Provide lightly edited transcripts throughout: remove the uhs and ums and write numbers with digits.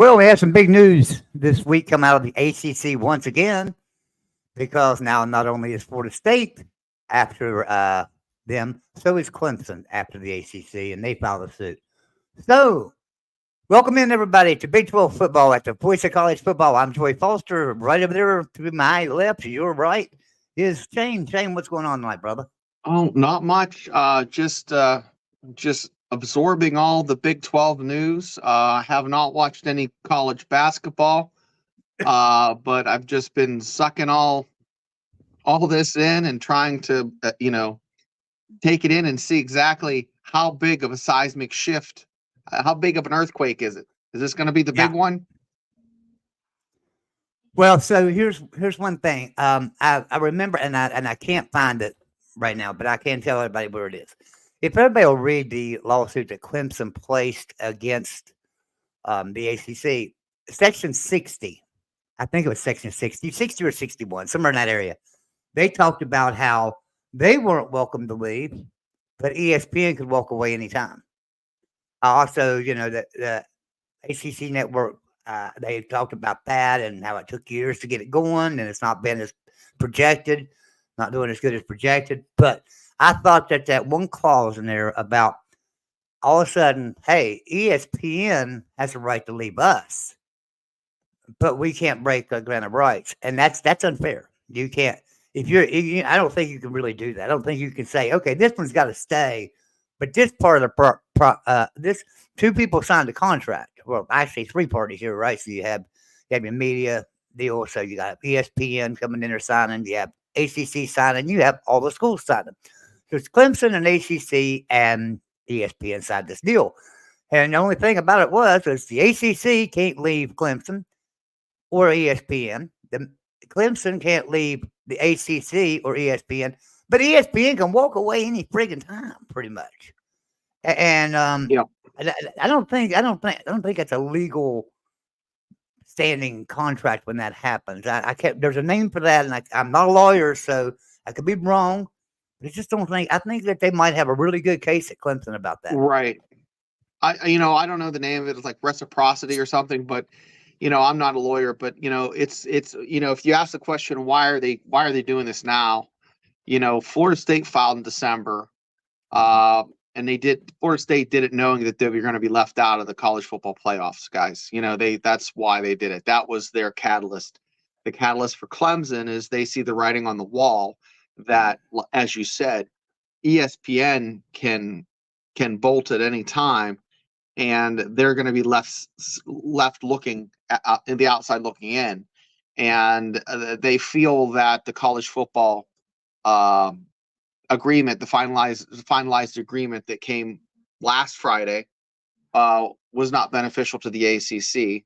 Well, we have some big news this week come out of the ACC once again, because now not only is Florida State after them, so is Clemson after the ACC, and they filed a suit. So, welcome in everybody to Big 12 football at the Voice of College Football. I'm Joey Foster. Right over there to my left, to your right, is Shane. Shane, what's going on tonight, brother? Oh, not much. Just absorbing all the Big 12 news. Have not watched any college basketball, but I've just been sucking all this in and trying to, take it in and see exactly how big of a seismic shift, how big of an earthquake is it? Is this going to be the big one? Well, so here's one thing. I remember, and I can't find it right now, but I can tell everybody where it is. If everybody will read the lawsuit that Clemson placed against the ACC, Section 60, I think it was Section 60 or 61, somewhere in that area. They talked about how they weren't welcome to leave, but ESPN could walk away anytime. Also, the ACC network, they talked about that and how it took years to get it going, and it's not been as projected, not doing as good as projected. But I thought that one clause in there about all of a sudden, hey, ESPN has a right to leave us, but we can't break the grant of rights, and that's unfair. You can't. If I don't think you can really do that. I don't think you can say, okay, this one's got to stay, but this part of the this two people signed a contract. Well, actually, three parties here, right? So you have your media deal. So you got ESPN coming in there signing. You have ACC signing. You have all the schools signing. So it's Clemson and ACC and ESPN signed this deal. And the only thing about it is the ACC can't leave Clemson or ESPN. The Clemson can't leave the ACC or ESPN, but ESPN can walk away any friggin' time, pretty much. And I don't think that's a legal standing contract when that happens. I can't. There's a name for that, and I'm not a lawyer, so I could be wrong. But I just don't think. I think that they might have a really good case at Clemson about that. Right. I don't know the name of it. It's like reciprocity or something, but I'm not a lawyer, but it's if you ask the question, why are they doing this now? Florida State filed in December, and Florida State did it knowing that they were going to be left out of the college football playoffs, guys. That's why they did it. That was their catalyst. The catalyst for Clemson is they see the writing on the wall that, as you said, ESPN can bolt at any time, and they're going to be left looking in the outside looking in, and they feel that the college football agreement, the finalized agreement that came last Friday, was not beneficial to the ACC,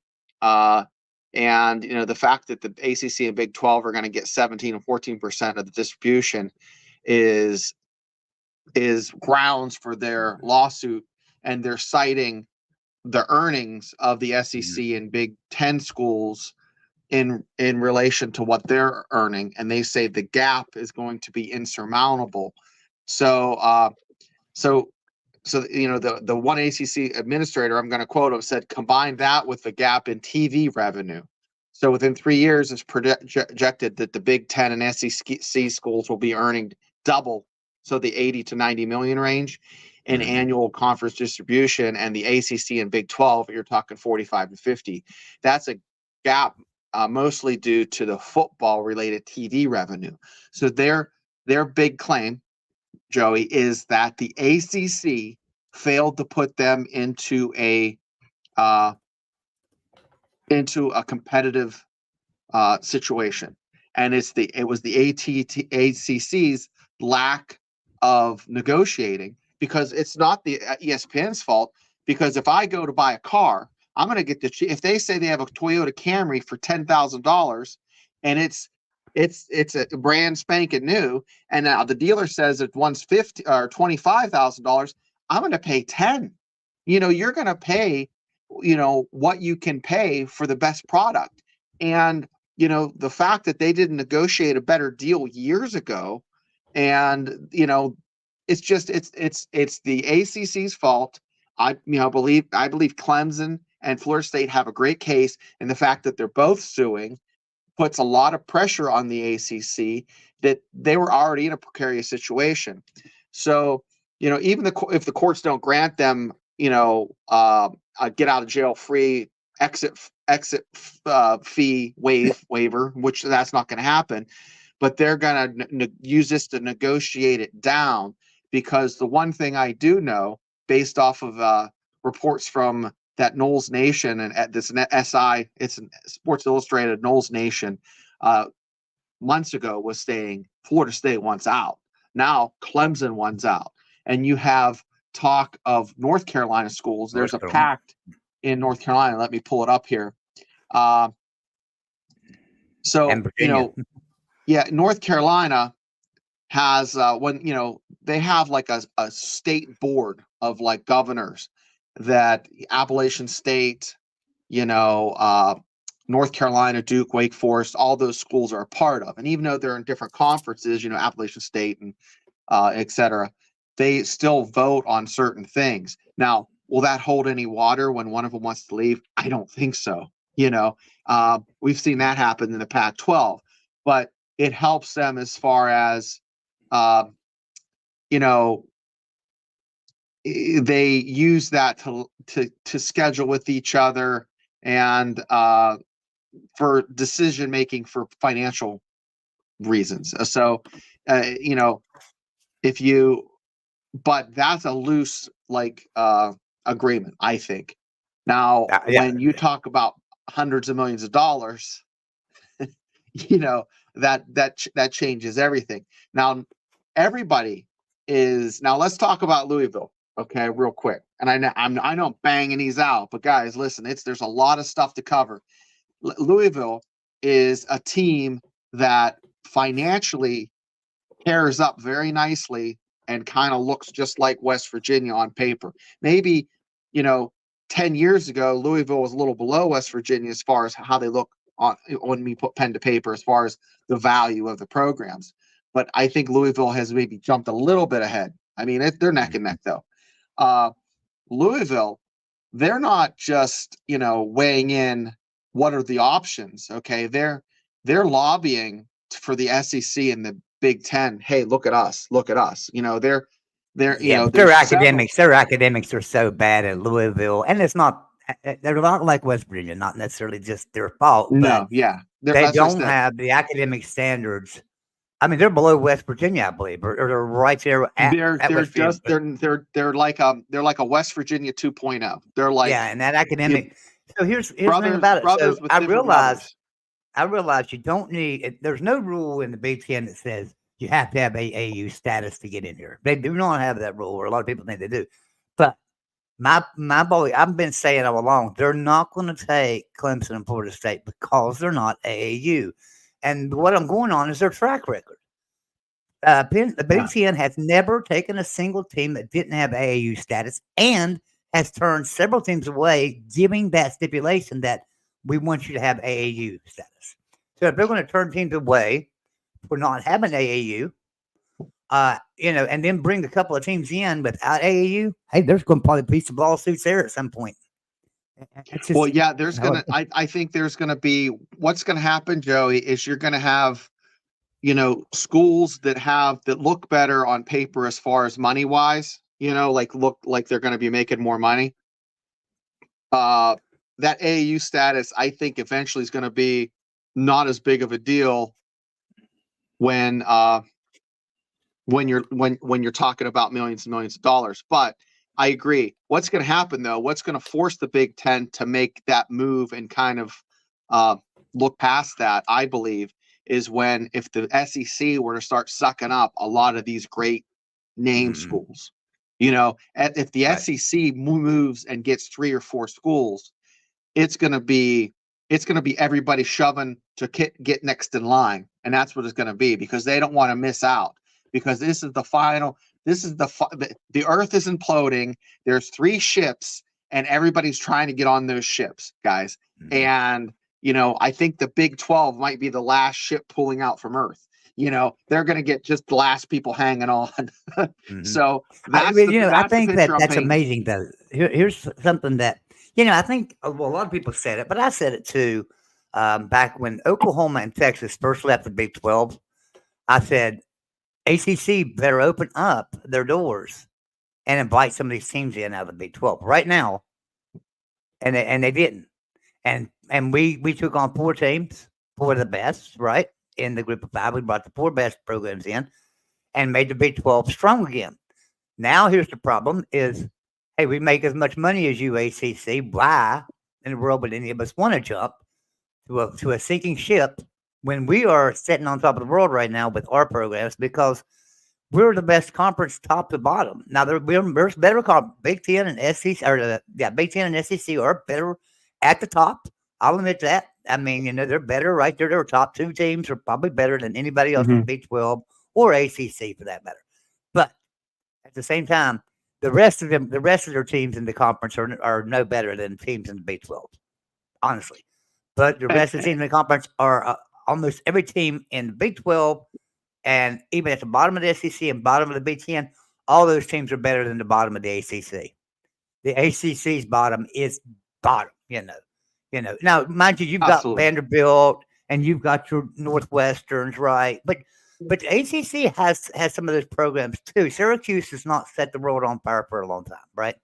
and the fact that the ACC and Big 12 are going to get 17 and 14% of the distribution is grounds for their lawsuit. And they're citing the earnings of the SEC and Big 10 schools in relation to what they're earning, and they say the gap is going to be insurmountable. So the one ACC administrator, I'm going to quote him, said, combine that with the gap in TV revenue. So within 3 years, it's projected that the Big 10 and SEC schools will be earning double, so the 80 to 90 million range in annual conference distribution, and the ACC and Big 12, you're talking 45 and 50. That's a gap mostly due to the football-related TV revenue. So their big claim, Joey, is that the ACC failed to put them into a competitive situation, and it was the ACC's lack of negotiating. Because it's not the ESPN's fault. Because if I go to buy a car, I'm going to get if they say they have a Toyota Camry for $10,000, and it's a brand spanking new, and now the dealer says it wants $50,000 or $25,000, I'm going to pay 10. You're going to pay, what you can pay for the best product, and the fact that they didn't negotiate a better deal years ago, and it's the ACC's fault. I believe Clemson and Florida State have a great case, and the fact that they're both suing puts a lot of pressure on the ACC that they were already in a precarious situation. So, even if the courts don't grant them, a get out of jail free exit fee waiver, which that's not going to happen, but they're going to use this to negotiate it down. Because the one thing I do know, based off of reports from that Knowles Nation and at this SI, it's Sports Illustrated Knowles Nation, months ago was saying Florida State wants out. Now Clemson wants out. And you have talk of North Carolina schools. There's a pact in North Carolina. Let me pull it up here. North Carolina has they have like a state board of like governors that Appalachian State, North Carolina, Duke, Wake Forest, all those schools are a part of. And even though they're in different conferences, Appalachian State and et cetera, they still vote on certain things. Now, will that hold any water when one of them wants to leave? I don't think so. We've seen that happen in the Pac-12, but it helps them as far as, they use that to schedule with each other and for decision making for financial reasons. So, but that's a loose agreement, I think. Now, when you talk about hundreds of millions of dollars, that changes everything. Now, let's talk about Louisville, okay, real quick. And I know I'm banging these out, but guys, listen, there's a lot of stuff to cover. Louisville is a team that financially pairs up very nicely and kind of looks just like West Virginia on paper. Maybe, 10 years ago, Louisville was a little below West Virginia as far as how they look when we put pen to paper as far as the value of the programs. But I think Louisville has maybe jumped a little bit ahead. I mean, they're neck and neck, though. Louisville, they're not just, weighing in what are the options, okay? They're lobbying for the SEC and the Big Ten. Hey, look at us. Their academics are so bad at Louisville, and they're not like West Virginia, not necessarily just their fault. No, they don't have the academic standards. I mean, they're below West Virginia, I believe, or they're right there. They're like a West Virginia 2.0. They're like, and that academic. So here's the thing about it. So I realize you don't need. There's no rule in the Big Ten that says you have to have AAU status to get in here. They do not have that rule, or a lot of people think they do. But my boy, I've been saying all along, they're not going to take Clemson and Florida State because they're not AAU. And what I'm going on is their track record. The Big Ten has never taken a single team that didn't have AAU status and has turned several teams away, giving that stipulation that we want you to have AAU status. So if they're going to turn teams away for not having AAU, and then bring a couple of teams in without AAU, hey, there's going to probably be some lawsuits there at some point. I think there's going to be, what's going to happen, Joey, is you're going to have, schools that look better on paper as far as money wise, look like they're going to be making more money. That AAU status, I think eventually is going to be not as big of a deal when you're talking about millions and millions of dollars. But I agree. What's going to happen, though, what's going to force the Big Ten to make that move and kind of look past that, I believe, is if the SEC were to start sucking up a lot of these great name schools. If the SEC moves and gets 3 or 4 schools, it's going to be everybody shoving to get next in line. And that's what it's going to be, because they don't want to miss out, because this is the final. The earth is imploding. There's 3 ships and everybody's trying to get on those ships, guys. And, I think the Big 12 might be the last ship pulling out from Earth. They're going to get just the last people hanging on. So I think that's amazing, though. Here's something that, I think well, a lot of people said it, but I said it too. Back when Oklahoma and Texas first left the Big 12, I said ACC better open up their doors and invite some of these teams in out of the Big 12 right now, and they didn't. And we took on 4 teams, 4 of the best, right? In the group of 5, we brought the 4 best programs in and made the Big 12 strong again. Now here's the problem: is hey, we make as much money as you ACC. Why in the world would any of us want to jump to a sinking ship when we are sitting on top of the world right now with our programs? Because we're the best conference top to bottom. Now there's better Big Ten and SEC, or Big Ten and SEC are better at the top. I'll admit that. I mean, they're better right there. Their top 2 teams are probably better than anybody else in the Big 12 or ACC for that matter. But at the same time, the rest of their teams in the conference are no better than teams in the Big 12, honestly. But the rest of the teams in the conference are almost every team in the Big 12, and even at the bottom of the SEC and bottom of the Big 10, all those teams are better than the bottom of the ACC. The ACC's bottom is bottom, Now, mind you, you've got Vanderbilt and you've got your Northwesterns, right? But the ACC has some of those programs too. Syracuse has not set the world on fire for a long time, right?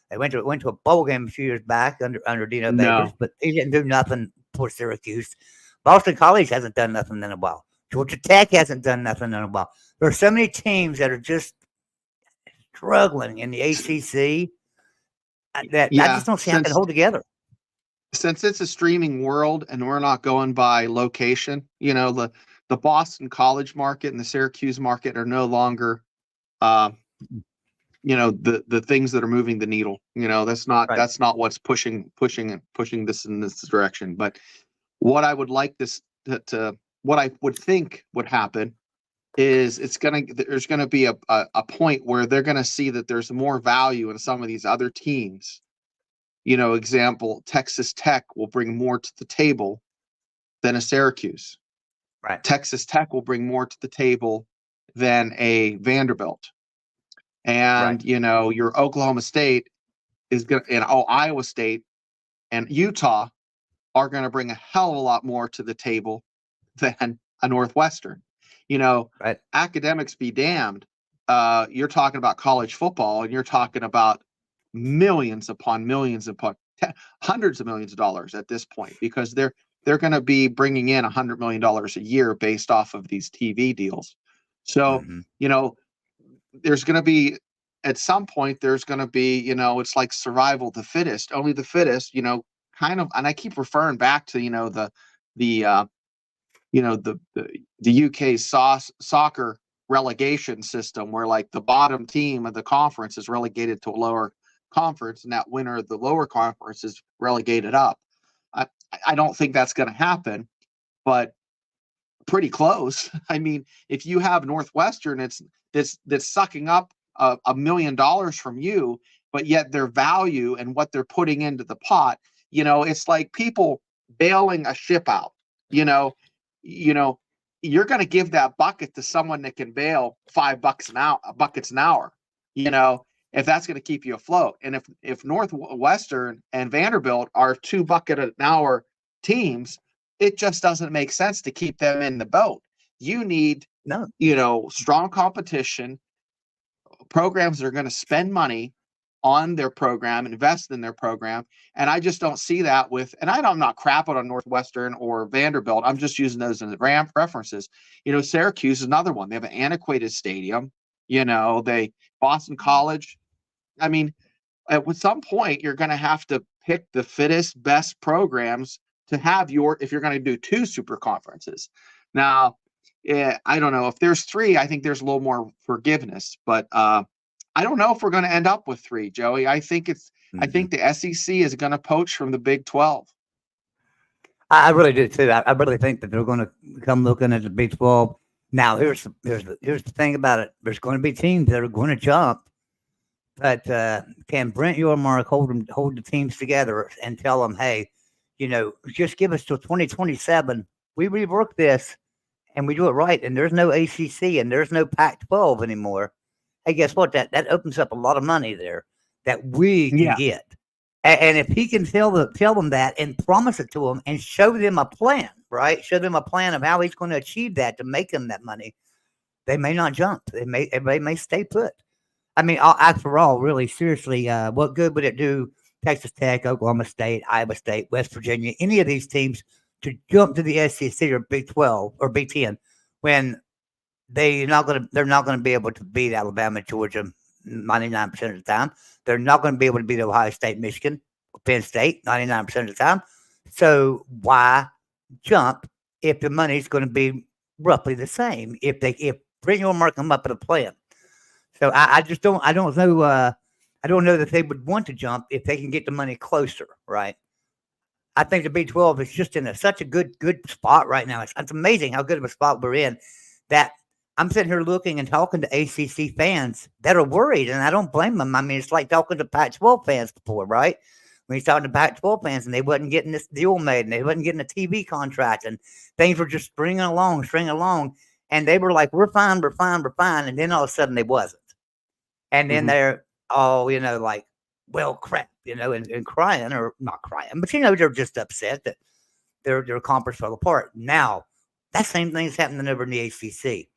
They went to a bowl game a few years back under Dino Babers, but he didn't do nothing for Syracuse. Boston College hasn't done nothing in a while. Georgia Tech hasn't done nothing in a while. There are so many teams that are just struggling in the ACC that I just don't see how they can hold together. Since it's a streaming world and we're not going by location, the Boston College market and the Syracuse market are no longer, the things that are moving the needle. That's not what's pushing this in this direction. But what I would like what I would think would happen is there's gonna be a point where they're gonna see that there's more value in some of these other teams. Example, Texas Tech will bring more to the table than a Syracuse. Right. Texas Tech will bring more to the table than a Vanderbilt. And, your Oklahoma State and Iowa State and Utah are going to bring a hell of a lot more to the table than a Northwestern. Right. Academics be damned. You're talking about college football and you're talking about millions upon millions upon hundreds of millions of dollars at this point, because they're going to be bringing in $100 million a year based off of these TV deals. So, there's going to be, at some point, there's going to be, it's like survival of the fittest, only the fittest, kind of, and I keep referring back to, the UK soccer relegation system, where like the bottom team of the conference is relegated to a lower conference, and that winner of the lower conference is relegated up. I don't think that's going to happen, but pretty close. I mean, if you have Northwestern, that's sucking up $1 million from you, but yet their value and what they're putting into the pot, it's like people bailing a ship out. You're going to give that bucket to someone that can bail buckets an hour. If that's going to keep you afloat. And if Northwestern and Vanderbilt are 2 bucket an hour teams, it just doesn't make sense to keep them in the boat. You need, strong competition, programs that are going to spend money on their program, invest in their program. And I just don't see that and I'm not crapping on Northwestern or Vanderbilt. I'm just using those as references. Syracuse is another one. They have an antiquated stadium. Boston College. I mean, at some point, you're going to have to pick the fittest, best programs to have if you're going to do 2 super conferences. Now, I don't know if there's 3. I think there's a little more forgiveness, but I don't know if we're going to end up with 3, Joey. I think I think the SEC is going to poach from the Big 12. I really do too. I really think that they're going to come looking at the Big 12. Now, here's the thing about it. There's going to be teams that are going to jump, but can Brent Yormark hold the teams together and tell them, hey, just give us till 2027. We rework this and we do it right. And there's no ACC and there's no Pac-12 anymore. Hey, guess what? That opens up a lot of money there that we can get. And if he can tell them that and promise it to them and show them a plan, right? Show them a plan of how he's going to achieve that to make them that money. They may not jump. They may stay put. I mean, after all, really seriously, what good would it do Texas Tech, Oklahoma State, Iowa State, West Virginia, any of these teams to jump to the SEC or Big 12 or Big 10 when they're not going to be able to beat Alabama, Georgia 99% of the time. They're not going to be able to beat Ohio State, Michigan, Penn State 99% of the time. So why jump if the money's going to be roughly the same if bring or mark them up at a plan? So I just don't know I don't know that they would want to jump if they can get the money closer, right? I think the Big 12 is just in such a good spot right now. It's amazing how good of a spot we're in that I'm sitting here looking and talking to ACC fans that are worried, and I don't blame them. I mean, it's like talking to Pac-12 fans before, right? When you're talking to Pac-12 fans and they wasn't getting this deal made and they wasn't getting a TV contract and things were just stringing along, and they were like, we're fine. And then all of a sudden they wasn't. And then they're all, like, well, crap, and crying or not crying, but, they're just upset that their conference fell apart. Now, that same thing is happening over in the ACC.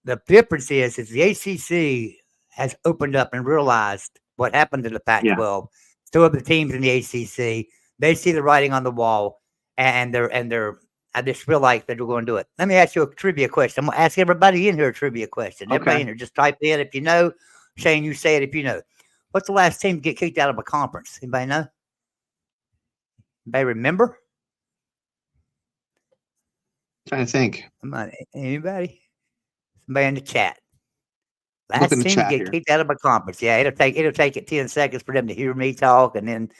The difference is the ACC has opened up and realized what happened to the Pac-12. Two of the teams in the ACC, they see the writing on the wall, and I just feel like they're going to do it. Let me ask you a trivia question. I'm going to ask everybody in here a trivia question. Okay. Everybody in here, just type in if you know. Shane, you say it if you know. What's the last team to get kicked out of a conference? Anybody know? Anybody remember? Trying to think. Anybody? Somebody in the chat. Last team to get kicked out of a conference. Yeah, it'll take it 10 seconds for them to hear me talk, and then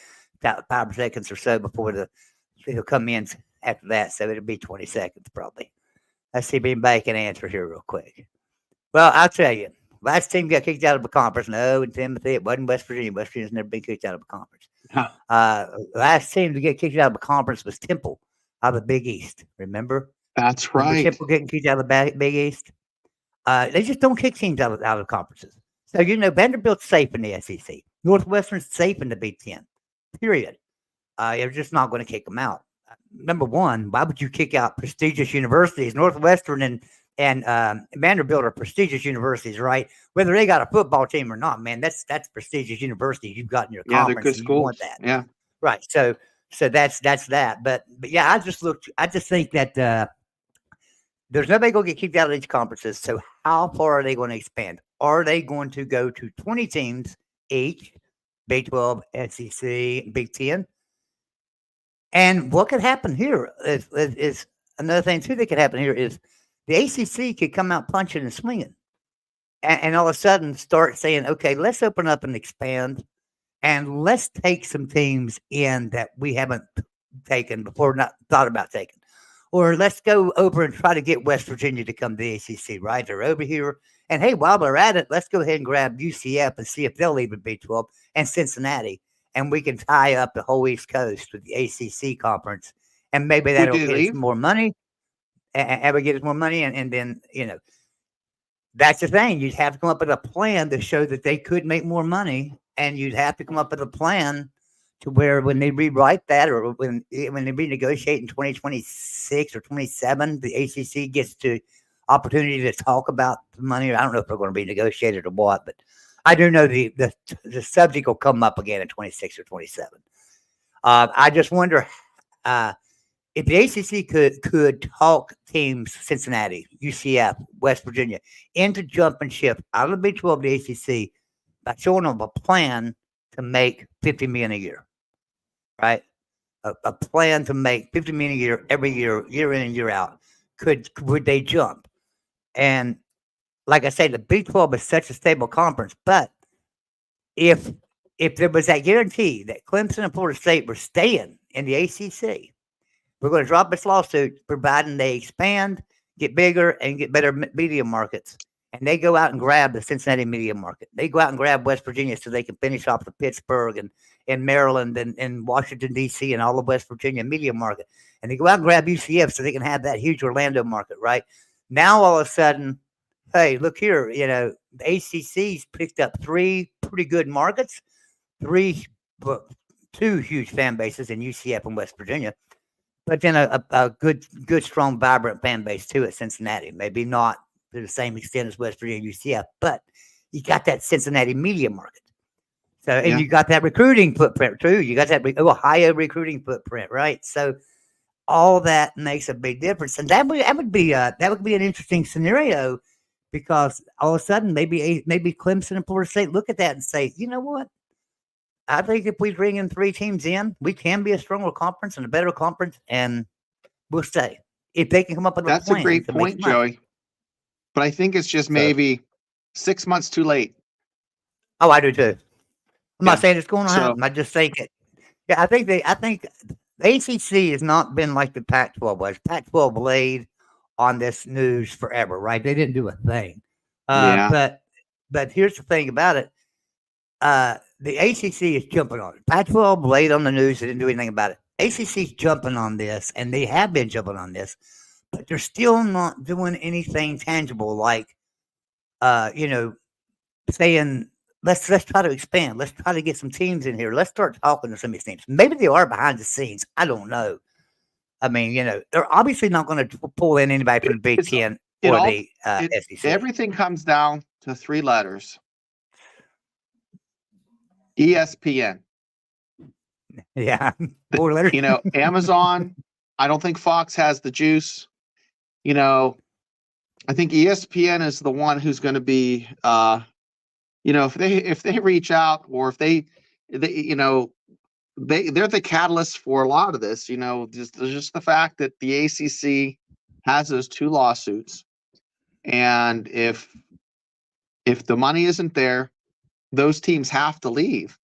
about 5 seconds or so before they'll come in after that. So it'll be 20 seconds probably. Let's see if anybody can answer here real quick. Well, I'll tell you. Last team got kicked out of a conference. No, and Timothy, it wasn't West Virginia. West Virginia's never been kicked out of a conference. Last team to get kicked out of a conference was Temple out of the Big East. Remember? That's right. Remember Temple getting kicked out of the Big East? They just don't kick teams out of conferences. So, Vanderbilt's safe in the SEC. Northwestern's safe in the Big 10. Period. You're just not going to kick them out. Number one, why would you kick out prestigious universities? Northwestern and Vanderbilt are prestigious universities, right? Whether they got a football team or not, man, that's prestigious universities you've got in your conference. Yeah, they're good schools. You want that. Yeah. Right. So that's that. But yeah, I just think that there's nobody going to get kicked out of these conferences. So how far are they going to expand? Are they going to go to 20 teams each, Big 12, SEC, Big 10? And what could happen here is another thing too that could happen here is the ACC could come out punching and swinging and all of a sudden start saying, okay, let's open up and expand and let's take some teams in that we haven't taken before, not thought about taking. Or let's go over and try to get West Virginia to come to the ACC, right? They're over here. And hey, while we're at it, let's go ahead and grab UCF and see if they'll even Big 12 and Cincinnati. And we can tie up the whole East Coast with the ACC conference. And maybe that'll get us more money. And we get us more money. And then, that's the thing. You'd have to come up with a plan to show that they could make more money. And you'd have to come up with a plan to where when they rewrite that or when they renegotiate in 2026 or 27, the ACC gets to opportunity to talk about the money. I don't know if they're going to be negotiated or what, but I do know the subject will come up again in 26 or 27. I just wonder if the ACC could talk teams, Cincinnati, UCF, West Virginia, into jumping ship out of the Big 12 to the ACC by showing them a plan to make $50 million a year, right? A plan to make $50 million a year every year, year in and year out. Would they jump? And like I say, the Big 12 is such a stable conference, but if there was that guarantee that Clemson and Florida State were staying in the ACC, we're going to drop this lawsuit, providing they expand, get bigger, and get better media markets. And they go out and grab the Cincinnati media market. They go out and grab West Virginia so they can finish off the Pittsburgh and Maryland and Washington, D.C. and all of West Virginia media market. And they go out and grab UCF so they can have that huge Orlando market, right? Now, all of a sudden, hey, look here, the ACC's picked up 3 pretty good markets, 3 two huge fan bases in UCF and West Virginia, but then a good, strong, vibrant fan base too at Cincinnati. Maybe not to the same extent as West Virginia and UCF, but you got that Cincinnati media market. So, and you got that recruiting footprint too. You got that Ohio recruiting footprint, right? So, all that makes a big difference, and that would be an interesting scenario, because all of a sudden maybe Clemson and Florida State look at that and say, you know what? I think if we bring in 3 teams in, we can be a stronger conference and a better conference, and we'll stay if they can come up with That's a great point, Joey. But I think it's just maybe 6 months too late. Oh, I do too. I'm not saying it's going to happen. I just think it. Yeah, I think the ACC has not been like the Pac-12 was. Pac-12 laid on this news forever, right? They didn't do a thing. But here's the thing about it. The ACC is jumping on it. Pac-12 laid on the news. They didn't do anything about it. ACC is jumping on this, and they have been jumping on this, but they're still not doing anything tangible, like, saying, let's try to expand. Let's try to get some teams in here. Let's start talking to some of these teams. Maybe they are behind the scenes. I don't know. I mean, they're obviously not going to pull in anybody from the Big Ten or the SEC. Everything comes down to 3 letters. ESPN. Yeah. 4 letters. Amazon. I don't think Fox has the juice. I think ESPN is the one who's going to be, if they reach out, or if they're the catalyst for a lot of this. Just the fact that the ACC has those 2 lawsuits, and if the money isn't there, those teams have to leave.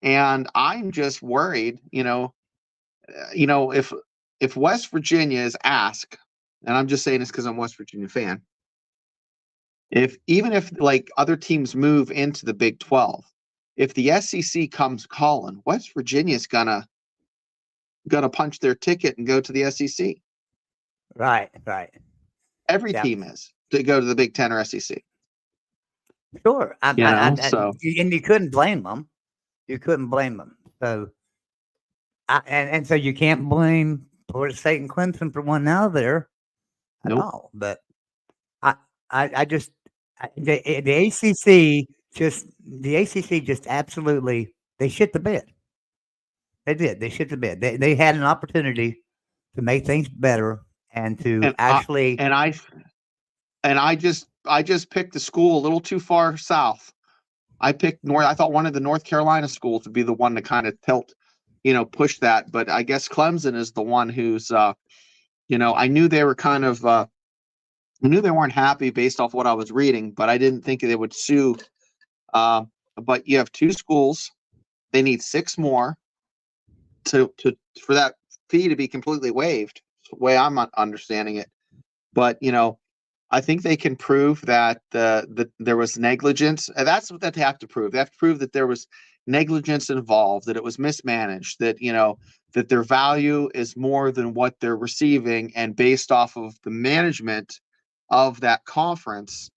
And I'm just worried, if West Virginia is asked, and I'm just saying this because I'm a West Virginia fan, even if like other teams move into the Big 12, if the SEC comes calling, West Virginia's gonna punch their ticket and go to the SEC. Right. Every team is to go to the Big 10 or SEC. Sure. And you couldn't blame them. So, and so you can't blame Florida State and Clemson for one out of there at all. But the ACC just absolutely, they shit the bed. They did. They shit the bed. They had an opportunity to make things better and to actually. I just picked a school a little too far south. I picked North. I thought one of the North Carolina schools would be the one to kind of push that. But I guess Clemson is the one who's, I knew they were kind of, I knew they weren't happy based off what I was reading, but I didn't think they would sue. But you have 2 schools. They need 6 more for that fee to be completely waived. The way I'm understanding it. But, I think they can prove that there was negligence. And that's what they have to prove. They have to prove that there was negligence involved, that it was mismanaged, that, that their value is more than what they're receiving. And based off of the management of that conference,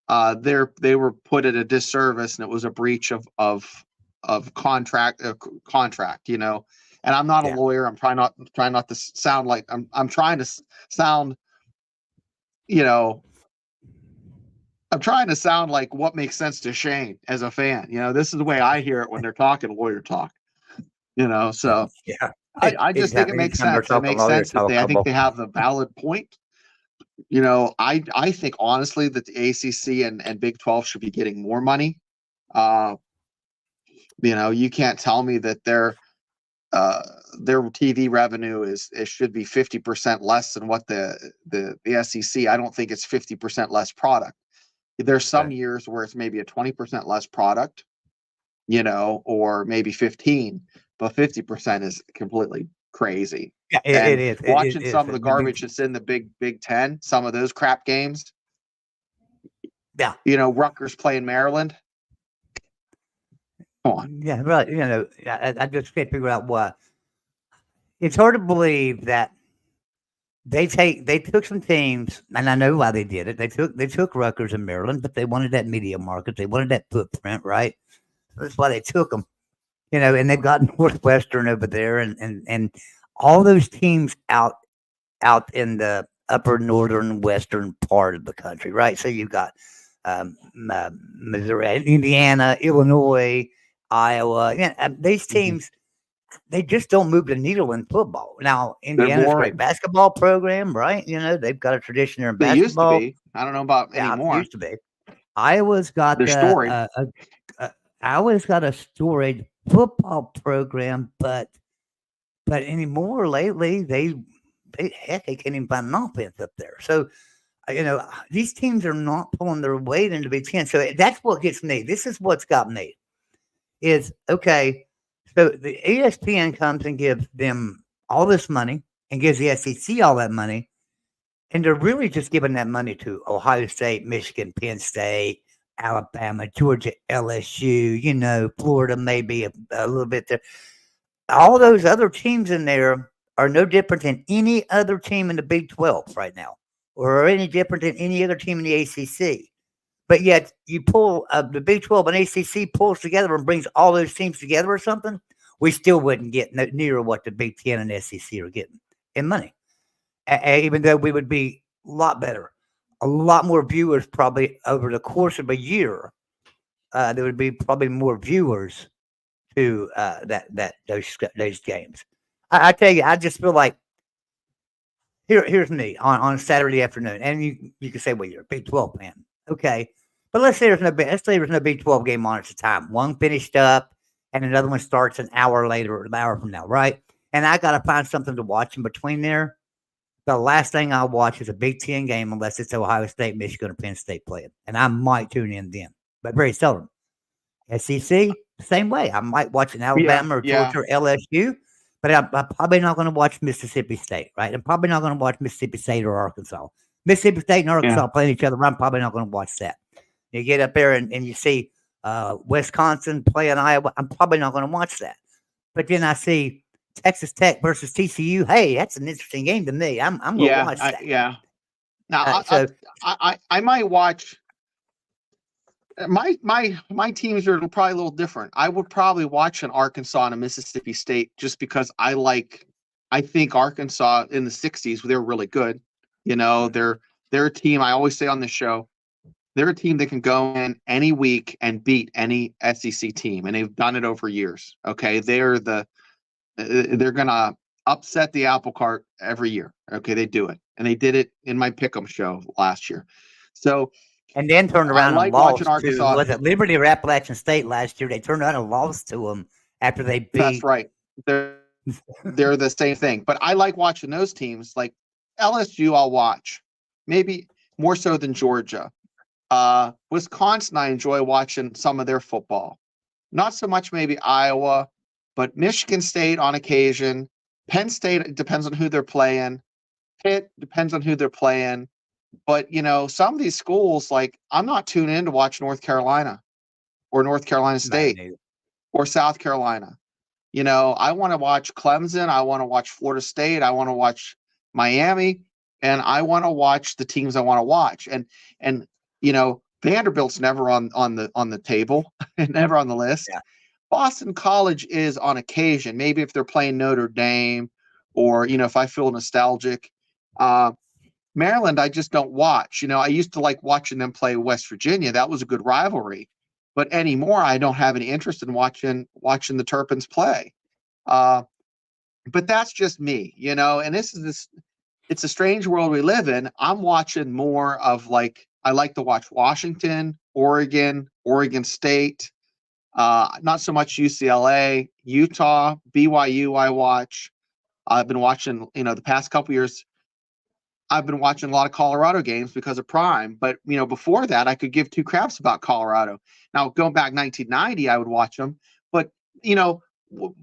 they were put at a disservice, and it was a breach of contract. And I'm not a lawyer. I'm trying not to sound like I'm trying to sound, I'm trying to sound like what makes sense to Shane as a fan. This is the way I hear it when they're talking lawyer talk. So yeah, I just think it makes sense. It makes sense that I think they have a valid point. I think honestly that the ACC and Big 12 should be getting more money. You can't tell me that their TV revenue should be 50% less than what the SEC. I don't think it's 50% less product. There's some years where it's maybe a 20% less product, or maybe 15, but 50% is completely crazy. Yeah, it is. Watching some of the garbage that's in the Big 10, some of those crap games. Yeah. Rutgers playing Maryland. Come on. Yeah, right. I just can't figure out what. It's hard to believe that they took some teams, and I know why they did it. They took Rutgers and Maryland, but they wanted that media market. They wanted that footprint, right? That's why they took them. and they've got Northwestern over there, and all those teams out in the upper northern western part of the country, right? So you've got Missouri, Indiana, Illinois, Iowa. Yeah, these Mhm. teams, they just don't move the needle in football. Now, They're Indiana's a great boring. basketball program, right? They've got a tradition there in They used to basketball. be. I don't know about Yeah, it anymore. used to be. Iowa's got They're storied. a Iowa's got a storied football program, but anymore lately they can't even find an offense up there. So these teams are not pulling their weight into Big Ten. So that's what gets me. This is what's got me. Is okay. So the ESPN comes and gives them all this money and gives the SEC all that money, and they're really just giving that money to Ohio State, Michigan, Penn State, Alabama, Georgia, LSU, Florida, maybe a little bit there. All those other teams in there are no different than any other team in the Big 12 right now, or any different than any other team in the ACC. But yet, you pull the Big 12 and ACC pulls together and brings all those teams together or something, we still wouldn't get near what the Big 10 and SEC are getting in money. Even though we would be a lot better, a lot more viewers probably over the course of a year. There would be probably more viewers to those games. I tell you, I just feel like here's me on a Saturday afternoon, and you can say, well, you're a Big 12 fan, okay, but let's say there's no Big 12 game on at the time. One finished up, and another one starts an hour later or an hour from now, right? And I got to find something to watch in between there. The last thing I watch is a Big Ten game unless it's Ohio State, Michigan, or Penn State playing, and I might tune in then, but very seldom. SEC, same way. I might watch an Yeah, Alabama or yeah, Georgia or LSU, but I'm probably not going to watch Mississippi State, right? I'm probably not going to watch Mississippi State or Arkansas. Mississippi State and yeah. Arkansas playing each other. I'm probably not going to watch that. You get up there and you see Wisconsin playing Iowa. I'm probably not going to watch that. But then I see Texas Tech versus TCU. Hey, that's an interesting game to me. I'm going to Yeah, watch that. yeah. Now, So I might watch my teams are probably a little different. I would probably watch an Arkansas and a Mississippi State just because I think Arkansas in the '60s they're really good. They're a team. I always say on this show, they're a team that can go in any week and beat any SEC team, and they've done it over years. Okay, they're gonna upset the apple cart every year. Okay, they do it, and they did it in my pick'em show last year. So and then turned I around and like watching lost to Arkansas. was it Liberty or Appalachian State last year? They turned around and lost to them after they That's beat. right. They're the same thing. But I like watching those teams. Like LSU, I'll watch. Maybe more so than Georgia. Wisconsin, I enjoy watching some of their football. Not so much maybe Iowa, but Michigan State on occasion. Penn State, it depends on who they're playing. Pitt depends on who they're playing. But some of these schools, like I'm not tuning in to watch North Carolina or North Carolina State or South Carolina. I want to watch Clemson. I want to watch Florida State. I want to watch Miami, and I want to watch the teams I want to watch. And Vanderbilt's never on the table, never on the list. Yeah. Boston College is on occasion, maybe if they're playing Notre Dame, or if I feel nostalgic. Maryland, I just don't watch. I used to like watching them play West Virginia. That was a good rivalry. But anymore, I don't have any interest in watching the Terrapins play. But that's just me, and it's a strange world we live in. I'm watching more of I like to watch Washington, Oregon State, not so much UCLA, Utah, BYU I watch. I've been watching, the past couple years, I've been watching a lot of Colorado games because of Prime. But, before that, I could give two craps about Colorado. Now, going back 1990, I would watch them. But,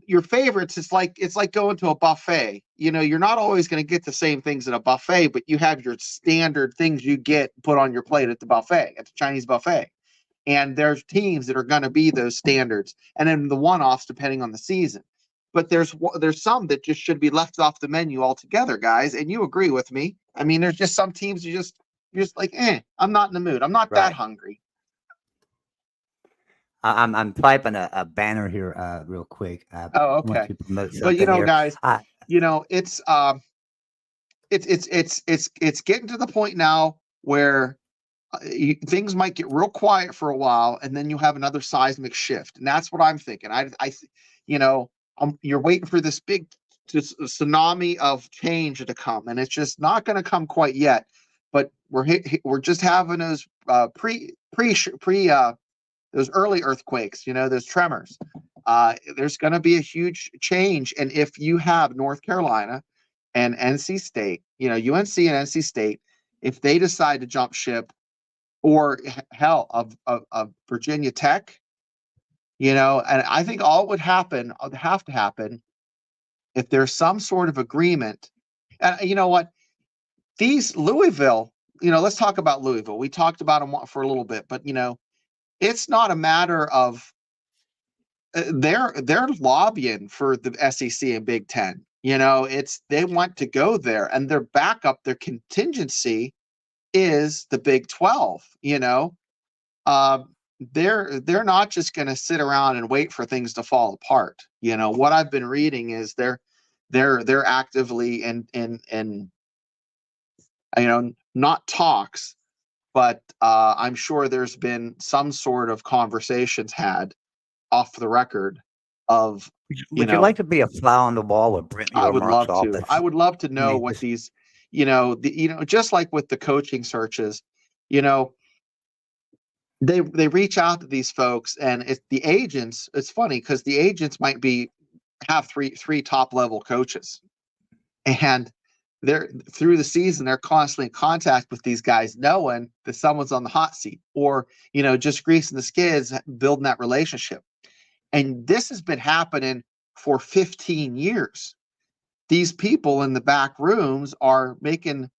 your favorites, it's like going to a buffet. You're not always going to get the same things at a buffet, but you have your standard things you get put on your plate at the buffet, at the Chinese buffet. And there's teams that are going to be those standards. And then the one-offs depending on the season. But there's some that just should be left off the menu altogether, guys. And you agree with me. I mean, there's just some teams you're just like, I'm not in the mood. I'm not that Right. hungry. I'm typing a banner here real quick. I Oh, want okay. to promote But something here. guys, it's getting to the point now where things might get real quiet for a while, and then you have another seismic shift, and that's what I'm thinking. You're waiting for this big tsunami of change to come, and it's just not going to come quite yet. But we're just having those those early earthquakes, those tremors. There's going to be a huge change, and if you have North Carolina and NC State, UNC and NC State, if they decide to jump ship, or hell of Virginia Tech, and I think all would have to happen if there's some sort of agreement. And you know what? These Louisville, let's talk about Louisville. We talked about them for a little bit, but it's not a matter of they're lobbying for the SEC and Big Ten. They want to go there, and their backup, their contingency is the Big 12. They're not just going to sit around and wait for things to fall apart. What I've been reading is they're actively in not talks, but I'm sure there's been some sort of conversations had off the record of Would you like to be a fly on the wall with Brent I would Mark's love to. office? I would love to know what just, these, just like with the coaching searches, they reach out to these folks, and it's the agents. It's funny because the agents might have three top level coaches, and they're through the season they're constantly in contact with these guys, knowing that someone's on the hot seat, or just greasing the skids, building that relationship. And this has been happening for 15 years. These people in the back rooms are making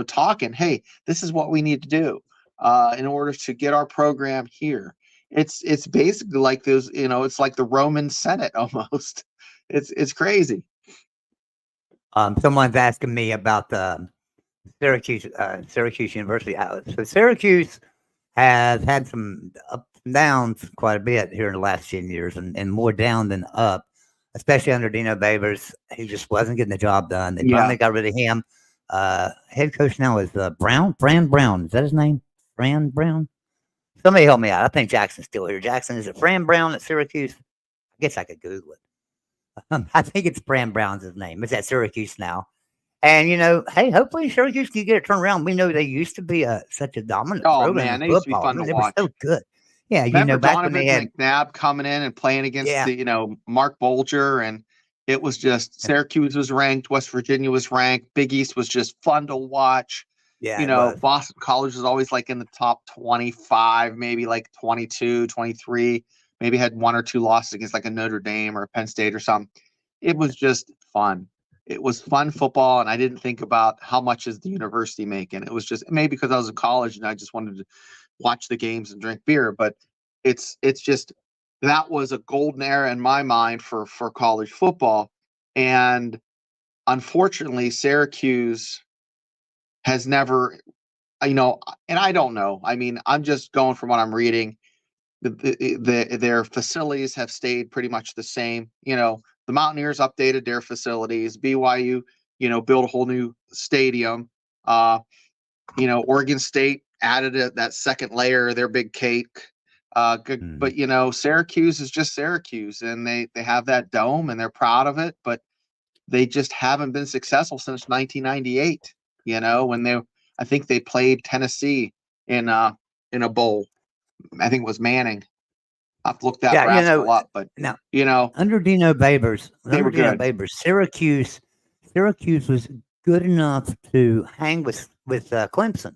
talking, hey, this is what we need to do in order to get our program here. It's basically like those, it's like the Roman Senate almost. It's crazy. Someone's asking me about the Syracuse University. So Syracuse has had some ups and downs quite a bit here in the last 10 years, and more down than up, especially under Dino Babers. He just wasn't getting the job done. They finally got rid of him. Head coach now is Fran Brown. Is that his name? Fran Brown? Somebody help me out. I think Jackson's still here. Jackson, is it Fran Brown at Syracuse? I guess I could Google it. I think it's Fran Brown's his name. It's at Syracuse now. And, hey, hopefully Syracuse can get it turned around. We know they used to be such a dominant program man, in they used to be football. fun to They watch. were so good. Yeah, Remember back when they Donovan had McNabb coming in and playing against the, Mark Bulger, and it was just Syracuse was ranked, West Virginia was ranked, Big East was just fun to watch. Yeah, Boston College was always like in the top 25, maybe like 22, 23, maybe had one or two losses against like a Notre Dame or a Penn State or something. It was just fun. It was fun football, and I didn't think about how much is the university making. It was just maybe because I was in college and I just wanted to watch the games and drink beer, but it's just that was a golden era in my mind for college football. And unfortunately, Syracuse has never, and I don't know. I mean, I'm just going from what I'm reading. Their facilities have stayed pretty much the same. The Mountaineers updated their facilities. BYU, built a whole new stadium. Oregon State added that second layer of their big cake. But Syracuse is just Syracuse, and they have that dome, and they're proud of it. But they just haven't been successful since 1998. When I think they played Tennessee in a bowl. I think it was Manning. I have to look that rascal up, but now, under Dino Babers, they were good. Syracuse was good enough to hang with Clemson,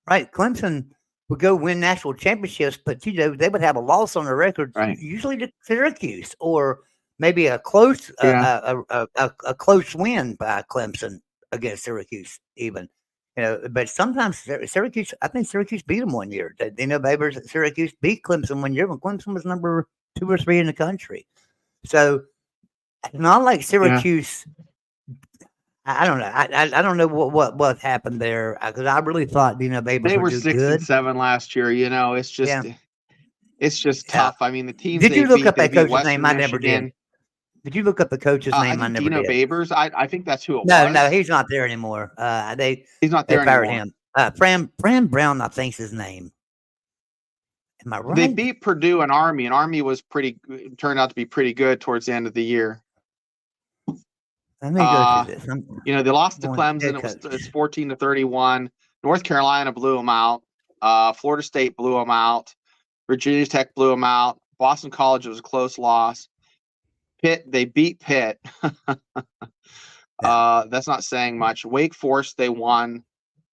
right? Clemson would go win national championships, but they would have a loss on their record, right, usually to Syracuse, or maybe a close a close win by Clemson against Syracuse, even. But sometimes Syracuse, I think Syracuse beat them one year. Dino Babers at Syracuse beat Clemson one year when Clemson was number 2 or 3 in the country. So it's not like Syracuse. I don't know. I don't know what happened there, because I really thought Dino Babers they were do 6 good. and 7 last year. It's just It's just Yeah. tough. I mean, the teams Did they you look beat, up they that beat coach's Western name? I never did. Michigan. Did you look up the coach's I name? I think never Dino did. Babers. I think that's who it No, was. he's not there anymore. He's not They there fired anymore. him. Fran Brown, I think's his name. Am I They right? beat Purdue and Army was turned out to be pretty good towards the end of the year. Let me go through this. They lost to going Clemson. It's 14-31. North Carolina blew them out. Florida State blew them out. Virginia Tech blew them out. Boston College, it was a close loss. Pitt, they beat Pitt. That's not saying much. Wake Forest, they won.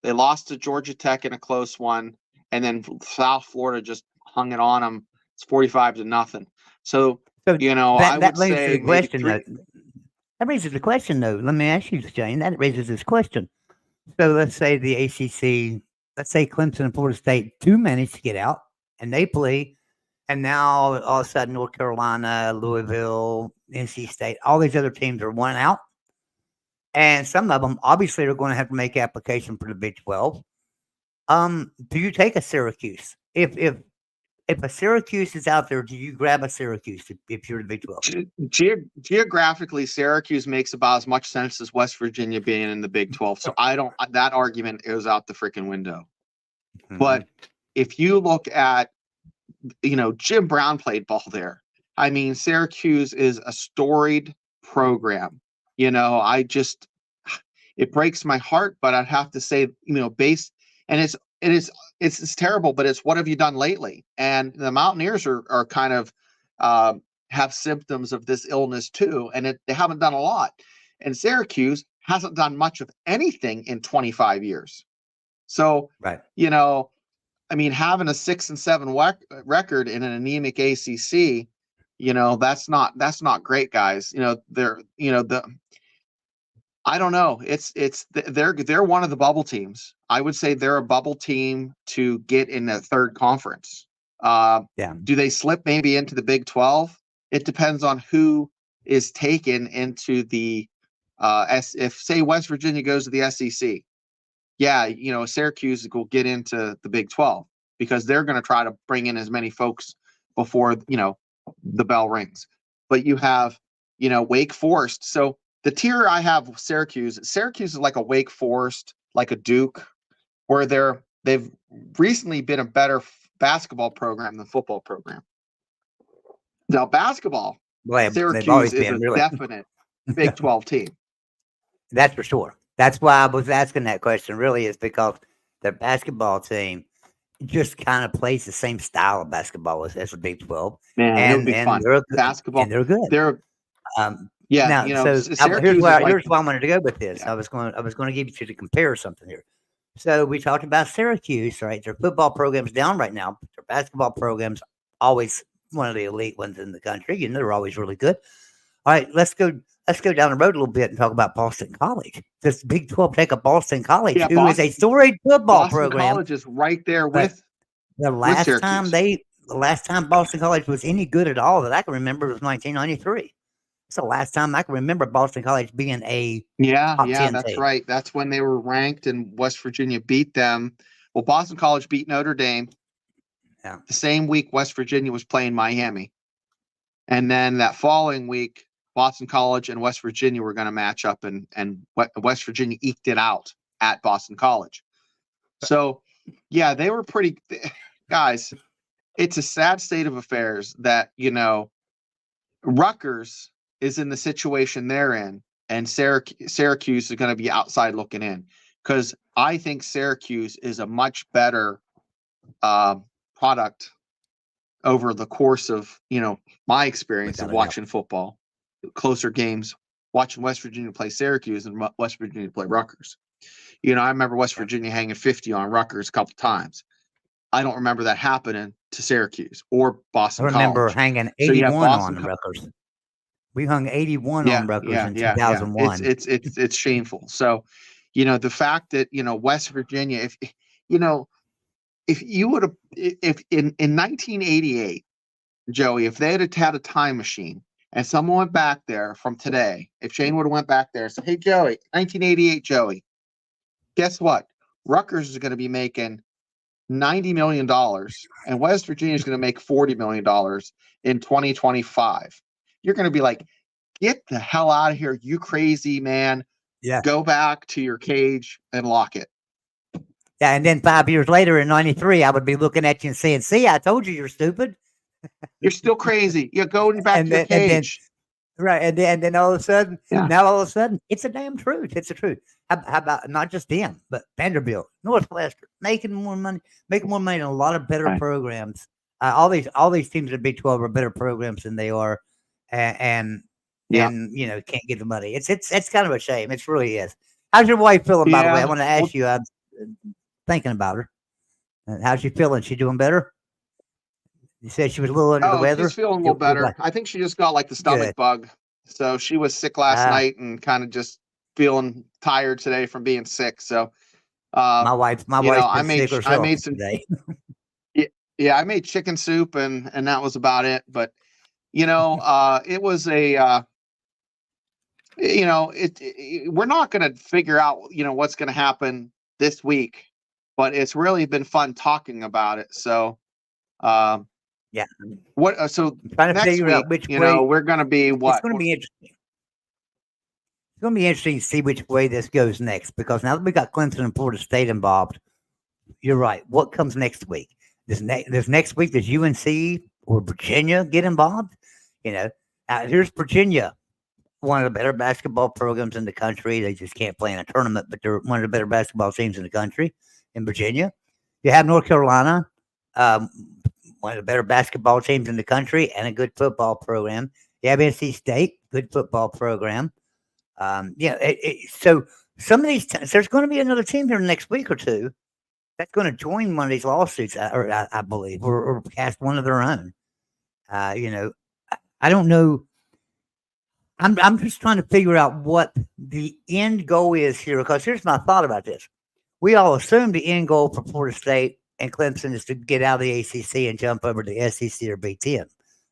They lost to Georgia Tech in a close one, and then South Florida just hung it on them. It's 45-0. So I would say maybe three. That raises the question, though. Let me ask you, Shane. That raises this question. So let's say the ACC, let's say Clemson and Florida State do manage to get out, and they play, and now all of a sudden North Carolina, Louisville, NC State, all these other teams are one out, and some of them obviously are going to have to make application for the Big 12. Do you take a Syracuse? If a Syracuse is out there, do you grab a Syracuse if you're the Big 12? Geographically, Syracuse makes about as much sense as West Virginia being in the Big 12. So that argument goes out the freaking window. Mm-hmm. But if you look at, Jim Brown played ball there. I mean, Syracuse is a storied program. It breaks my heart, but I'd have to say, and it's terrible, but it's what have you done lately? And the Mountaineers are kind of have symptoms of this illness too, and they haven't done a lot. And Syracuse hasn't done much of anything in 25 years. So, right. Having a 6-7 record in an anemic ACC, that's not great, guys. I don't know. They're one of the bubble teams. I would say they're a bubble team to get in the third conference. Do they slip maybe into the Big 12? It depends on who is taken into the if say West Virginia goes to the SEC. Syracuse will get into the Big 12 because they're going to try to bring in as many folks before the bell rings. But you have Wake Forest. So the tier I have Syracuse is like a Wake Forest, like a Duke, where they've recently been a better basketball program than football program. Now basketball, Syracuse is a definite Big 12 team. That's for sure. That's why I was asking that question. Really, is because their basketball team just kind of plays the same style of basketball as the Big 12. Man, it would be fun. Basketball, and they're good. Yeah. Now, here's where I wanted to go with this. Yeah. I was going to give you to compare something here. So we talked about Syracuse, right? Their football program's down right now, but their basketball program's always one of the elite ones in the country. They're always really good. All right, let's go down the road a little bit and talk about Boston College. This Big 12 take up Boston College, who is a storied football program. Boston College is right there with the last time Boston College was any good at all that I can remember was 1993. It's the last time I can remember Boston College being a top 10 that's team. right. That's when they were ranked and West Virginia beat them. Well, Boston College beat Notre Dame. Yeah. The same week West Virginia was playing Miami. And then that following week, Boston College and West Virginia were going to match up, and West Virginia eked it out at Boston College. So, they were pretty guys. It's a sad state of affairs that, Rutgers is in the situation they're in, and Syracuse is going to be outside looking in, because I think Syracuse is a much better product over the course of, my experience of watching football, closer games, watching West Virginia play Syracuse and West Virginia play Rutgers. I remember West Virginia hanging 50 on Rutgers a couple times. I don't remember that happening to Syracuse or Boston College. I remember hanging 81 on Rutgers. We hung 81 on Rutgers in 2001. It's shameful. So, the fact that, West Virginia, if you would have, if in 1988, Joey, if they had had a time machine and someone went back there from today, if Shane would have went back there and said, hey, Joey, 1988, Joey, guess what? Rutgers is going to be making $90 million, and West Virginia is going to make $40 million in 2025. You're going to be like, get the hell out of here, you crazy man. Yeah. Go back to your cage and lock it. Yeah, and then 5 years later in '93, I would be looking at you and saying, "See, I told you you're stupid." You're still crazy. You're going back to your cage. Right, and then all of a sudden, Yeah. now all of a sudden, it's a damn truth. It's the truth. How about not just them, but Vanderbilt, Northwestern, making more money than a lot of better Right. programs. All these teams in the Big 12 are better programs than they are, and Yeah. you know, can't get the money. It's kind of a shame. It really is. How's your wife feeling? By the way, I Yeah. want to ask you. I'm thinking about her. How's she feeling? She doing better? You said she was a little under the weather. She's feeling a little better. I think she just got like the stomach bug. So she was sick last night and kind of just feeling tired today from being sick. So my wife's I made some today. Yeah, I made chicken soup and that was about it. But you know, it was a you know, we're not going to figure out, you know, what's going to happen this week, but it's really been fun talking about it. So yeah. What? So trying to next figure week, out which you way, know, we're going to be what? It's going to be interesting. It's going to be interesting to see which way this goes next, because now that we got Clemson and Florida State involved, you're right. What comes next week? Does next week, does UNC or Virginia get involved? You know, here's Virginia, one of the better basketball programs in the country. They just can't play in a tournament, but they're one of the better basketball teams in the country. In Virginia, you have North Carolina, one of the better basketball teams in the country, and a good football program. You have NC State, good football program. So some of these, there's going to be another team here in the next week or two that's going to join one of these lawsuits, I believe, or cast one of their own. You know, I don't know. I'm just trying to figure out what the end goal is here, because here's my thought about this. We all assume the end goal for Florida State and Clemson is to get out of the ACC and jump over to the SEC or Big Ten.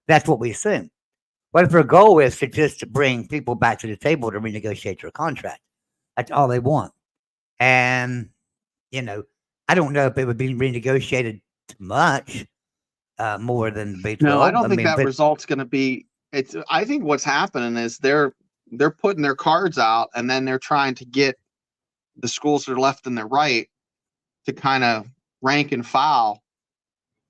That's what we assume. What if their goal is to just bring people back to the table to renegotiate their contract? That's all they want. And, you know, I don't know if it would be renegotiated too much more than the Big 12. No, I don't think that result's going to be. I think what's happening is they're putting their cards out, and then they're trying to get the schools that are left and the right to kind of rank and file,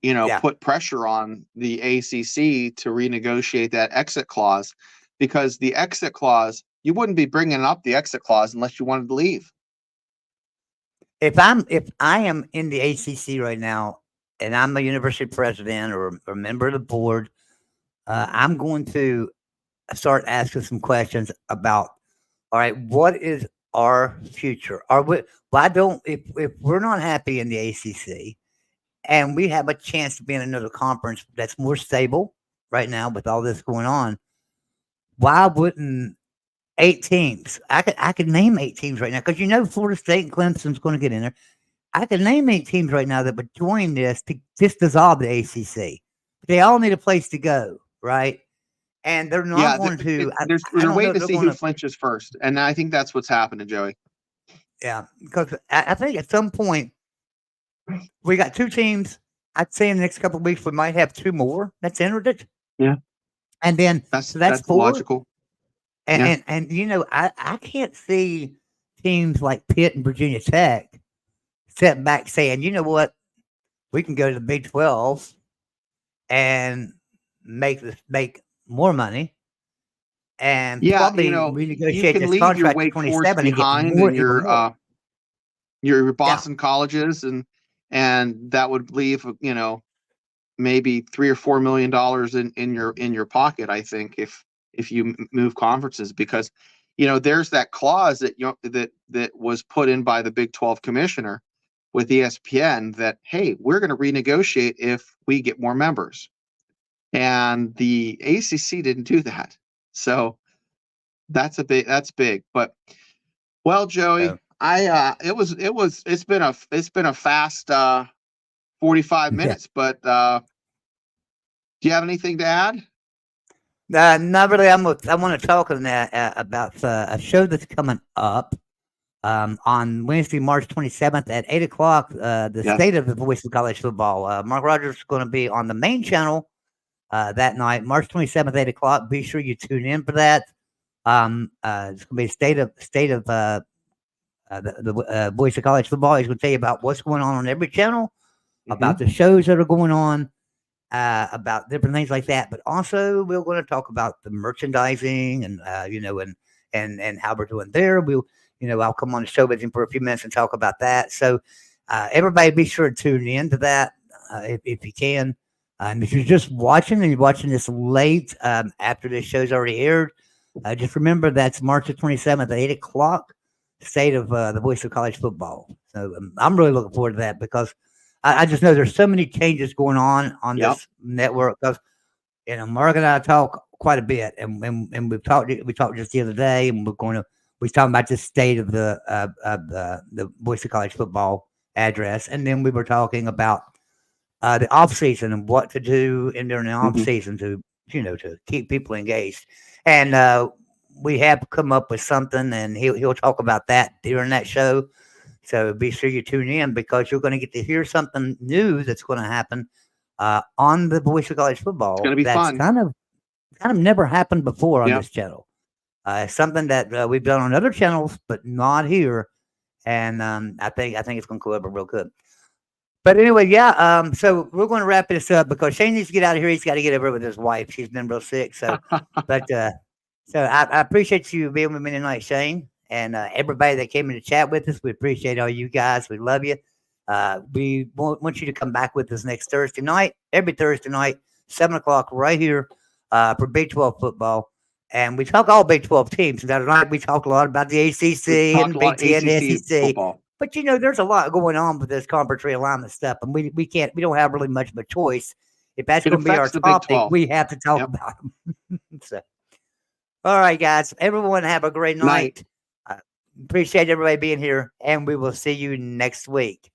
you know, put pressure on the ACC to renegotiate that exit clause, because the exit clause, you wouldn't be bringing up the exit clause unless you wanted to leave. If I am in the ACC right now and I'm a university president or a member of the board, I'm going to start asking some questions about, all right, what is our future? If we're not happy in the ACC and we have a chance to be in another conference that's more stable right now with all this going on, why wouldn't 8 teams? I could name 8 teams right now, because you know Florida State and Clemson's going to get in there. I could name 8 teams right now that would join this to just dissolve the ACC. They all need a place to go, right? And they're not going to. They're waiting to see who flinches first, and I think that's what's happening, Joey. Yeah, because I think at some point we got 2 teams. I'd say in the next couple of weeks we might have 2 more that's entered it. Yeah, and then that's 4. Logical. And you know, I can't see teams like Pitt and Virginia Tech sitting back saying, you know what, we can go to the Big 12 and make more money, and probably renegotiate this contract to 27 and get more. Your Boston colleges, and that would leave, you know, maybe $3 or $4 million in your pocket, I think, if you move conferences, because, you know, there's that clause that that was put in by the Big 12 commissioner with ESPN that, hey, we're going to renegotiate if we get more members, and the ACC didn't do that. So that's big. But, well, Joey, it's been a fast 45 minutes, but do you have anything to add? Not really. I want to talk about a show that's coming up On Wednesday, March 27th at 8 o'clock, the Yes. state of the voice of college football. Mark Rogers is going to be on the main channel that night, March 27th, 8 o'clock. Be sure you tune in for that. It's going to be state of the voice of college football. He's going to tell you about what's going on every channel, about the shows that are going on, about different things like that. But also, we're going to talk about the merchandising and and how we're doing there. I'll come on the show with him for a few minutes and talk about that. So, everybody, be sure to tune in to that if you can. And if you're just watching and you're watching this late after this show's already aired, just remember that's March the 27th at 8 o'clock, state of the voice of college football. So I'm really looking forward to that because I just know there's so many changes going on this network. Because Mark and I talk quite a bit, and we talked just the other day, and we're talking about the state of the voice of college football address, and then we were talking about the off season and what to do during the off season to keep people engaged. And we have come up with something, and he'll talk about that during that show. So be sure you tune in because you're going to get to hear something new that's going to happen on the Voice of College Football. It's going to be fun. Kind of never happened before on this channel. Something that we've done on other channels, but not here. And I think it's going to go over real good. But anyway, so we're going to wrap this up because Shane needs to get out of here. He's got to get over with his wife. She's been real sick. So, so I appreciate you being with me tonight, Shane, and everybody that came in to chat with us. We appreciate all you guys. We love you. We want you to come back with us next Thursday night, every Thursday night, 7 o'clock, right here for Big 12 football. And we talk all Big 12 teams. Tonight we talk a lot about the ACC and Big 10, and SEC. Football. But there's a lot going on with this conference realignment stuff, and we don't have really much of a choice. If that's going to be our topic, we have to talk about them. So, all right, guys, everyone have a great night. Appreciate everybody being here, and we will see you next week.